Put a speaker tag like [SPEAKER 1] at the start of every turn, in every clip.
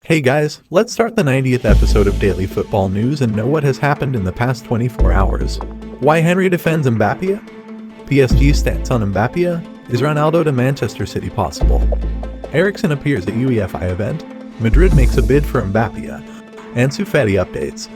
[SPEAKER 1] Hey guys, let's start the 90th episode of Daily Football News and know what has happened in the past 24 hours. Why Henry defends Mbappe? PSG stance on Mbappe? Is Ronaldo to Manchester City possible? Eriksen appears at UEFA event. Madrid makes a bid for Mbappe. Ansu Fati updates.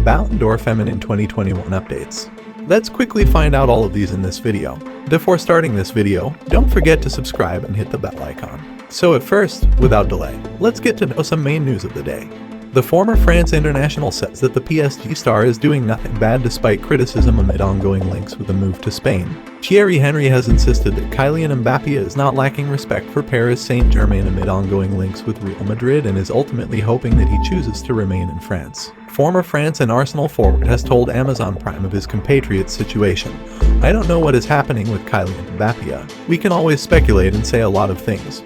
[SPEAKER 1] Ballon d'Or Feminine 2021 updates. Let's quickly find out all of these in this video. Before starting this video, don't forget to subscribe and hit the bell icon. So at first, without delay, let's get to know some main news of the day. The former France international says that the PSG star is doing nothing bad despite criticism amid ongoing links with a move to Spain. Thierry Henry has insisted that Kylian Mbappe is not lacking respect for Paris Saint-Germain amid ongoing links with Real Madrid and is ultimately hoping that he chooses to remain in France. Former France and Arsenal forward has told Amazon Prime of his compatriot's situation. "I don't know what is happening with Kylian Mbappe. We can always speculate and say a lot of things.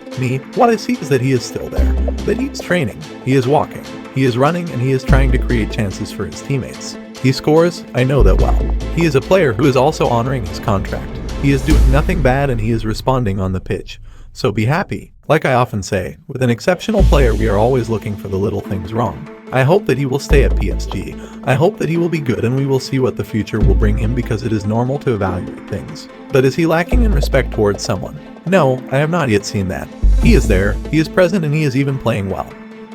[SPEAKER 1] What I see is that he is still there, that he is training, he is walking, he is running, and he is trying to create chances for his teammates. He scores, I know that well. He is a player who is also honoring his contract. He is doing nothing bad and he is responding on the pitch. So be happy. Like I often say, with an exceptional player we are always looking for the little things wrong. I hope that he will stay at PSG. I hope that he will be good and we will see what the future will bring him because it is normal to evaluate things. But is he lacking in respect towards someone? No, I have not yet seen that. He is there, he is present, and he is even playing well."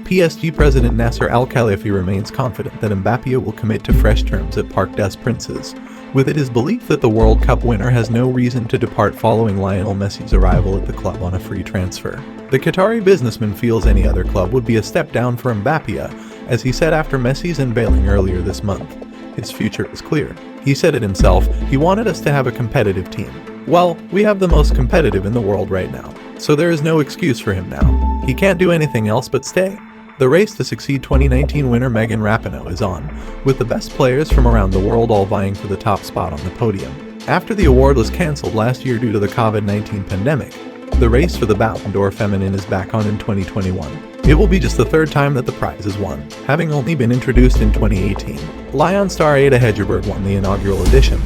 [SPEAKER 1] PSG President Nasser Al-Khelaifi remains confident that Mbappe will commit to fresh terms at Parc des Princes, with it his belief that the World Cup winner has no reason to depart following Lionel Messi's arrival at the club on a free transfer. The Qatari businessman feels any other club would be a step down for Mbappe, as he said after Messi's unveiling earlier this month. His future is clear. He said it himself, he wanted us to have a competitive team. Well, we have the most competitive in the world right now, so there is no excuse for him now. He can't do anything else but stay. The race to succeed 2019 winner Megan Rapinoe is on, with the best players from around the world all vying for the top spot on the podium. After the award was cancelled last year due to the COVID-19 pandemic, the race for the Ballon d'Or Feminine is back on in 2021. It will be just the third time that the prize is won, having only been introduced in 2018. Lyon star Ada Hegerberg won the inaugural edition.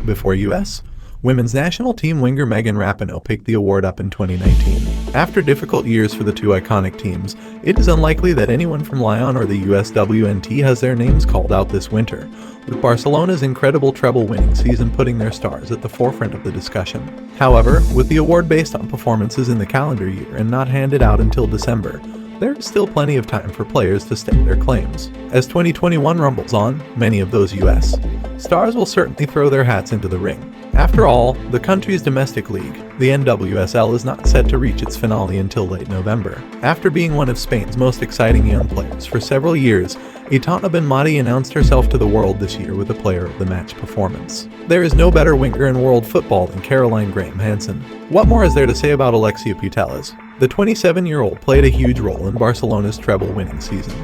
[SPEAKER 1] Before US women's national team winger Megan Rapinoe picked the award up in 2019. After difficult years for the two iconic teams, it is unlikely that anyone from Lyon or the USWNT has their names called out this winter, with Barcelona's incredible treble-winning season putting their stars at the forefront of the discussion. However, with the award based on performances in the calendar year and not handed out until December, there is still plenty of time for players to stake their claims. As 2021 rumbles on, many of those US stars will certainly throw their hats into the ring. After all, the country's domestic league, the NWSL, is not set to reach its finale until late November. After being one of Spain's most exciting young players for several years, Aitana Benmati announced herself to the world this year with a Player of the Match performance. There is no better winger in world football than Caroline Graham-Hansen. What more is there to say about Alexia Putellas? The 27-year-old played a huge role in Barcelona's treble-winning season,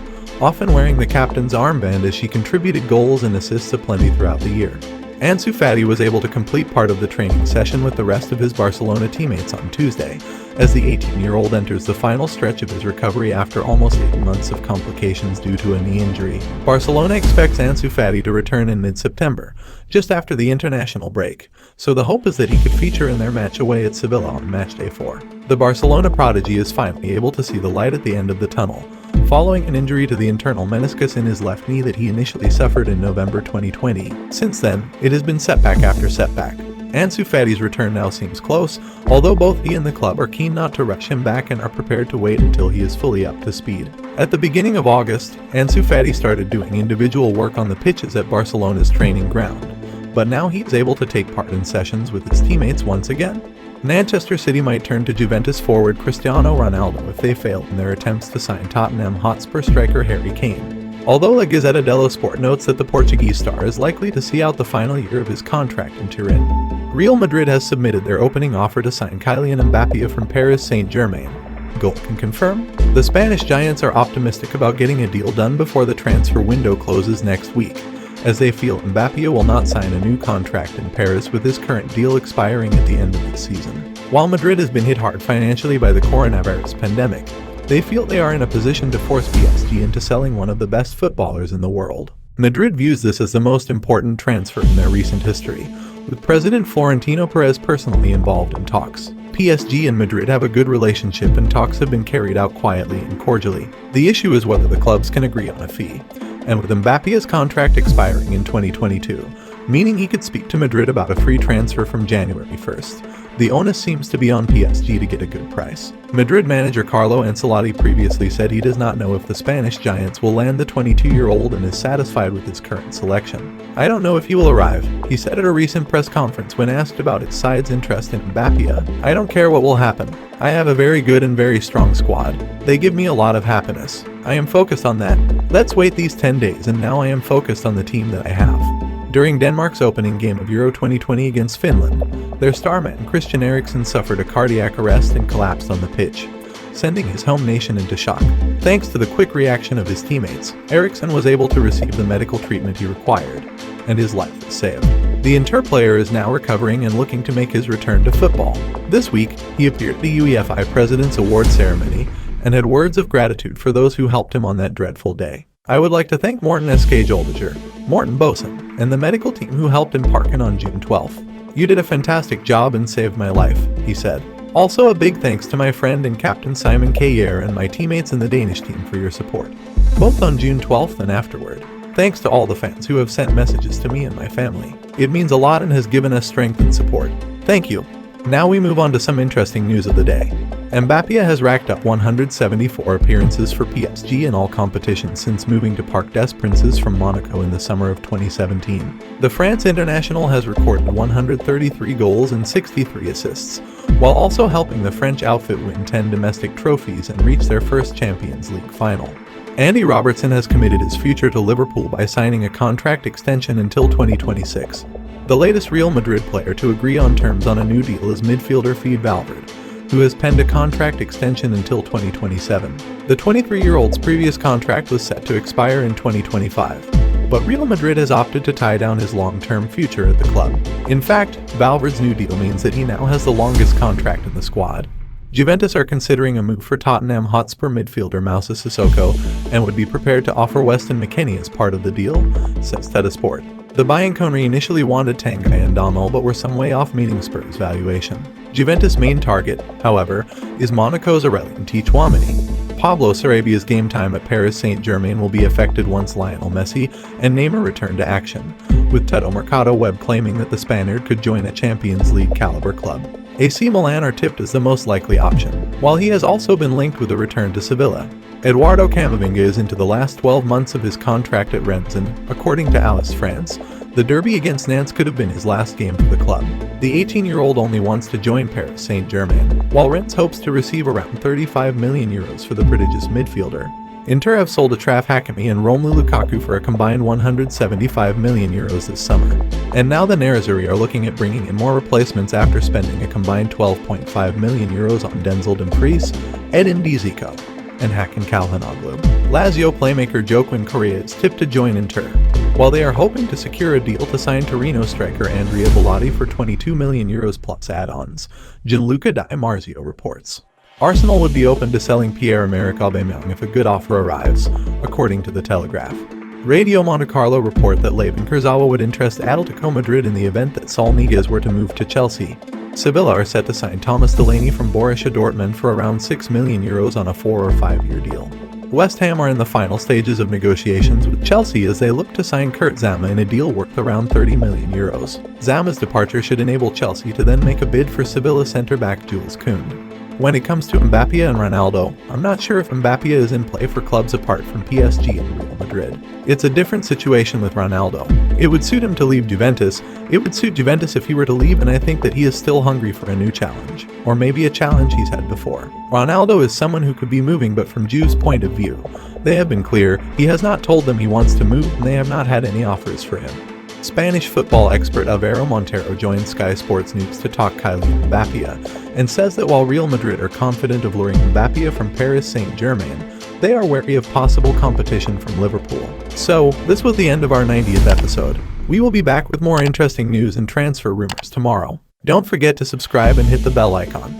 [SPEAKER 1] often wearing the captain's armband as she contributed goals and assists aplenty throughout the year. Ansu Fati was able to complete part of the training session with the rest of his Barcelona teammates on Tuesday, as the 18-year-old enters the final stretch of his recovery after almost 8 months of complications due to a knee injury. Barcelona expects Ansu Fati to return in mid-September, just after the international break, so the hope is that he could feature in their match away at Sevilla on matchday 4. The Barcelona prodigy is finally able to see the light at the end of the tunnel, following an injury to the internal meniscus in his left knee that he initially suffered in November 2020. Since then, it has been setback after setback. Ansu Fati's return now seems close, although both he and the club are keen not to rush him back and are prepared to wait until he is fully up to speed. At the beginning of August, Ansu Fati started doing individual work on the pitches at Barcelona's training ground, but now he is able to take part in sessions with his teammates once again. Manchester City might turn to Juventus forward Cristiano Ronaldo if they fail in their attempts to sign Tottenham Hotspur striker Harry Kane. Although La Gazzetta dello Sport notes that the Portuguese star is likely to see out the final year of his contract in Turin, Real Madrid has submitted their opening offer to sign Kylian Mbappe from Paris Saint-Germain. Goal can confirm. The Spanish Giants are optimistic about getting a deal done before the transfer window closes next week, as they feel Mbappe will not sign a new contract in Paris with his current deal expiring at the end of the season. While Madrid has been hit hard financially by the coronavirus pandemic, they feel they are in a position to force PSG into selling one of the best footballers in the world. Madrid views this as the most important transfer in their recent history, with President Florentino Perez personally involved in talks. PSG and Madrid have a good relationship and talks have been carried out quietly and cordially. The issue is whether the clubs can agree on a fee. And with Mbappe's contract expiring in 2022, meaning he could speak to Madrid about a free transfer from January 1st, the onus seems to be on PSG to get a good price. Madrid manager Carlo Ancelotti previously said he does not know if the Spanish giants will land the 22-year-old and is satisfied with his current selection. "I don't know if he will arrive," he said at a recent press conference when asked about his side's interest in Mbappe. "I don't care what will happen. I have a very good and very strong squad. They give me a lot of happiness. I am focused on that. Let's wait these 10 days and now I am focused on the team that I have." During Denmark's opening game of Euro 2020 against Finland, their star man Christian Eriksen suffered a cardiac arrest and collapsed on the pitch, sending his home nation into shock. Thanks to the quick reaction of his teammates, Eriksen was able to receive the medical treatment he required, and his life was saved. The Inter player is now recovering and looking to make his return to football. This week, he appeared at the UEFA President's Award ceremony and had words of gratitude for those who helped him on that dreadful day. "I would like to thank Morten S.K. Joldiger, Morten Boesen, and the medical team who helped in Parken on June 12th. You did a fantastic job and saved my life," he said. "Also a big thanks to my friend and captain Simon Kjær and my teammates in the Danish team for your support, both on June 12th and afterward. Thanks to all the fans who have sent messages to me and my family. It means a lot and has given us strength and support. Thank you." Now we move on to some interesting news of the day. Mbappe has racked up 174 appearances for PSG in all competitions since moving to Parc des Princes from Monaco in the summer of 2017. The France international has recorded 133 goals and 63 assists, while also helping the French outfit win 10 domestic trophies and reach their first Champions League final. Andy Robertson has committed his future to Liverpool by signing a contract extension until 2026. The latest Real Madrid player to agree on terms on a new deal is midfielder Fede Valverde, who has penned a contract extension until 2027. The 23-year-old's previous contract was set to expire in 2025, but Real Madrid has opted to tie down his long-term future at the club. In fact, Valverde's new deal means that he now has the longest contract in the squad. Juventus are considering a move for Tottenham Hotspur midfielder Moussa Sissoko and would be prepared to offer Weston McKennie as part of the deal, says Sport. The Bianconeri initially wanted Tanguy and Donald but were some way off meeting Spurs' valuation. Juventus' main target, however, is Monaco's Aurelien Tchouameni. Pablo Sarabbia's game time at Paris Saint-Germain will be affected once Lionel Messi and Neymar return to action, with Tutto Mercado Web claiming that the Spaniard could join a Champions League caliber club. AC Milan are tipped as the most likely option, while he has also been linked with a return to Sevilla. Eduardo Camavinga is into the last 12 months of his contract at Rennes and, according to Alice France, the derby against Nantes could have been his last game for the club. The 18-year-old only wants to join Paris Saint-Germain, while Rennes hopes to receive around €35 million for the prodigious midfielder. Inter have sold Achraf Hakimi and Romelu Lukaku for a combined €175 million this summer. And now the Nerazzurri are looking at bringing in more replacements after spending a combined €12.5 million on Denzel Dumfries, Edin Dzeko, and Hakan Calhanoglu. Lazio playmaker Joaquin Correa is tipped to join Inter, while they are hoping to secure a deal to sign Torino striker Andrea Bellotti for €22 million plus add-ons, Gianluca Di Marzio reports. Arsenal would be open to selling Pierre-Emerick Aubameyang if a good offer arrives, according to The Telegraph. Radio Monte Carlo report that Layvin Kurzawa would interest Atletico Madrid in the event that Saul Niguez were to move to Chelsea. Sevilla are set to sign Thomas Delaney from Borussia Dortmund for around €6 million on a 4 or 5 year deal. West Ham are in the final stages of negotiations with Chelsea as they look to sign Kurt Zama in a deal worth around €30 million. Zama's departure should enable Chelsea to then make a bid for Sevilla centre-back Jules Kounde. When it comes to Mbappe and Ronaldo, I'm not sure if Mbappe is in play for clubs apart from PSG and Real Madrid. It's a different situation with Ronaldo. It would suit him to leave Juventus. It would suit Juventus if he were to leave, and I think that he is still hungry for a new challenge, or maybe a challenge he's had before. Ronaldo is someone who could be moving, but from Juve's point of view, they have been clear he has not told them he wants to move, and they have not had any offers for him. Spanish football expert Alvaro Montero joined Sky Sports News to talk Kylian Mbappe and says that while Real Madrid are confident of luring Mbappe from Paris Saint-Germain, they are wary of possible competition from Liverpool. So, this was the end of our 90th episode. We will be back with more interesting news and transfer rumors tomorrow. Don't forget to subscribe and hit the bell icon.